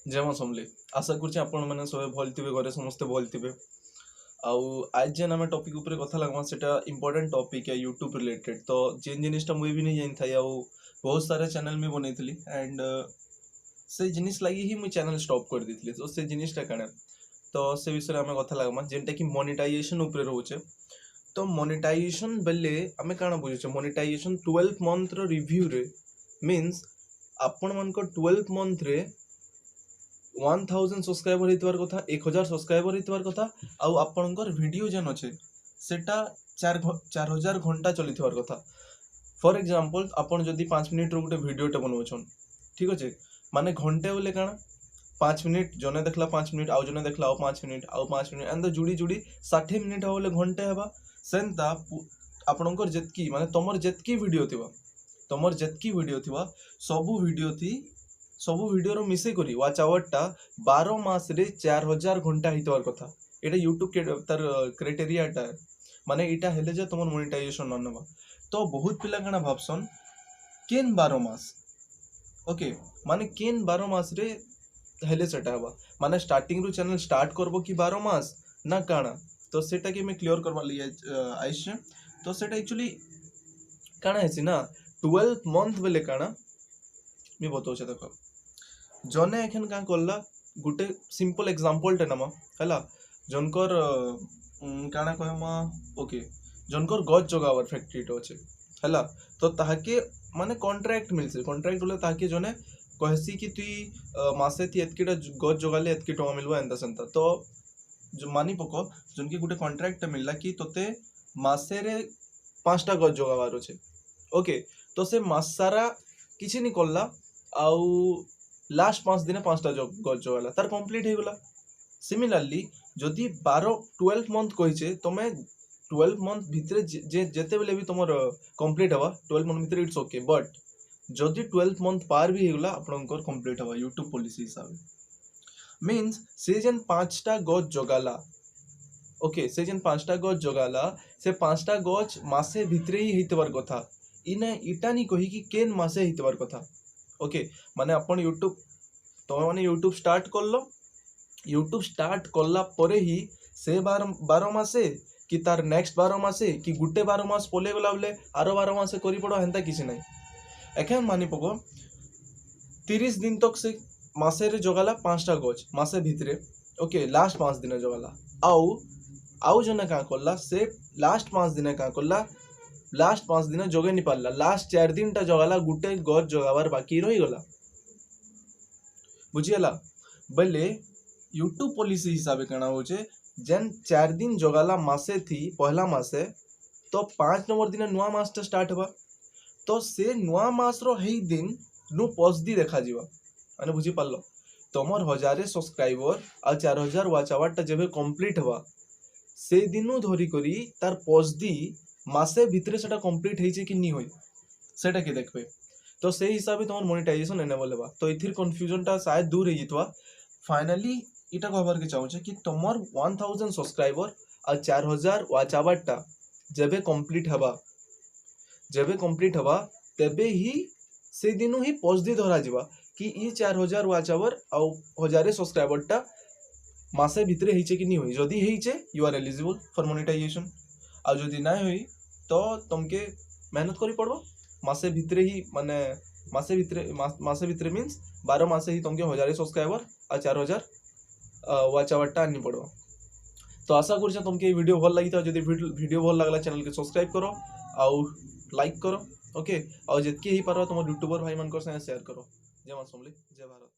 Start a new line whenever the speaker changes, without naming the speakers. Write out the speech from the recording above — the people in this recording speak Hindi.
जय मां समले आशा करुँचे आपण मैंने सब भल थे घरे समस्ते भल थे आउ आज जेन आम टॉपिक ऊपर कथा लगवा सेटा इंपोर्टेंट टॉपिक है यूट्यूब रिलेटेड। तो जेन जिनिसटा मुझे भी नहीं जानी था आउ बहुत सारे चैनल में बनई एंड से जिनिस लगी ही मुझे चैनल स्टॉप कर दी। तो से जिनिसटा काण तो से विषय आम कथा लगमा जेनटा कि मोनेटाइजेशन ऊपर रोचे। तो मोनेटाइजेशन बेले आम काण बुझे मोनेटाइजेशन 12 मंथ रिव्यू रे मीन्स आपण मान 12 मंथ रे 1000 सब्सक्राइबर होइतवार कथा 1000 सब्सक्राइबर होइतवार कथा आउ आपनकर वीडियो जेन अच्छे सेटा 4000 घंटा चलिथवार कथा। फॉर एग्जांपल आपण जदी 5 मिनिट रो गुटे वीडियोटा बनौछन ठीक अच्छे माने घंटे बोले काना 5 मिनिट जने देखला 5 मिनिट आउ जने देखला आउ 5 मिनिट आउ 5 मिनिट एंड जुड़ी जुड़ी 60 मिनिट बोले घंटे हेबा सेंता आपनकर जेतकी माने तमर जेतकी वीडियो थिबा सबू वीडियो रो मिसे करी वाच आवर्टा 12 मास रे 4000 घंटा हितवार कथा। एटा यूट्यूब के तार क्राइटेरियाटा माने एटा हेले जे तमर मोनेटाइजेशन न नबा। तो बहुत पिला काना भाबसन केन 12 मास ओके माने केन 12 मास रे हेले सेटा हबा माने स्टार्टिंग रो चैनल स्टार्ट करबो कि 12 मास ना काना। तो सेटा के मैं क्लियर करवा लिया आइछ। तो सेटा एक्चुअली काना हेसी ना 12 मंथ बेले काना मैं बताऊँ देखो जने एखन का करला गुटे सिंपल एग्जांपल टे नमा हैला जनकर काना कहमा ओके जनकर गज जगावर फैक्ट्री तो अच्छे हैला। तो ताहाके माने कॉन्ट्रैक्ट मिलसे कॉन्ट्रैक्ट बोले ताहाके जने कहसी कि तुई मासे थी एतकीटा गज जगाले एतकी टका मिलबा एंता सेंता। तो जो मानी पको जनके गुटे कॉन्ट्रैक्ट मिलला कि तोते मासे रे 5टा गज जगावार अच्छे ओके। तो से मास सारा किछि नि करला आउ लास्ट 5 दिन 5टा गज जगाला तार कंप्लीट हो गला। सिमिलरली जदि 12 मंथ कहिचे तमे 12 मंथ भितरे जेते बेले भी तुमर कंप्लीट हवा 12 मंथ भितरे इट्स ओके बट जदि 12 मंथ पार भी होगला आपनकर कंप्लीट हवा यूट्यूब पॉलिसी हिसाब मीन्स से जेन 5टा गज जगाला ओके से जेन 5टा गज जगाला से 5टा गज मासे भितरे ही हितवार कथा इने इटा नि कहि कि केन मासे हितवार कथा ओके। माने अपन यूट्यूब तो माने यूट्यूब स्टार्ट करलो यूट्यूब स्टार्ट करला परे ही से 12 मासे कि तार नेक्स्ट 12 मासे कि गुटे 12 मास पले गला बोले आरो 12 मासे करी पड़ो हेंता किसी नहीं। एखन मानी पको 30 दिन तक से मासे रे जगाला 5टा गज मासे भितरे ओके लास्ट 5 दिन जगाला आउ जने का करला से लास्ट 5 दिन का करला लास्ट 5 दिन जगे नि पारला लास्ट 4 दिन टा जगाला गुटे गज जगावार बाकी रही गला बुझियला बेले यूट्यूब पॉलिसी हिसाब से कहना होचे जेन 4 दिन जगाला मासे थी पहला मासे तो 5 नंबर दिन नुआ मास टा स्टार्ट हुआ। तो से नुआ मास रो हेई दिन नु पॉजदी देखा जीवा माने बुझी पारलो तमर 1000 सब्सक्राइबर आ 4000 वाच आवर टा जेबे कंप्लीट हुआ से दिनु धरी करी तार पॉजदी मासे भितरे सेटा कंप्लीट हेइचे कि नी होई सेटा के देखबे। तो से हिसाब से तुम मोनेटाइजेशन एनेबल हेबा। तो इथिर कंफ्यूजन टा शायद दूर हो जितवा। फाइनली इटा कहबार के चाहूचे कि तुमर 1000 सब्सक्राइबर आ 4000 वाच आवर टा जेबे कंप्लीट हवा तेबे ही से दिनु ही पॉजदी धरा जिवा कि ई 4000 वाच आवर आ 1000 सब्सक्राइबर टा मासे भितरे हेइचे कि नी होई जदी हेइचे you are eligible for monetization आ जदी ना होई तो तुमके मेहनत करी पड़बो मासे भितरे ही माने मासे भितरे मीन्स 12 मासे ही तुमके 1000 सब्सक्राइबर आ 4000 वाच आवर टा आनी पड़बो। तो आशा करूँ तुमके वीडियो भल लगी था जदि वीडियो भल लगला चैनल के सब्सक्राइब करो आउ लाइक करो ओके और जितके ही पारो तुम यूट्यूबर भाई मन को शेयर करो। जय मां समले जय भारत।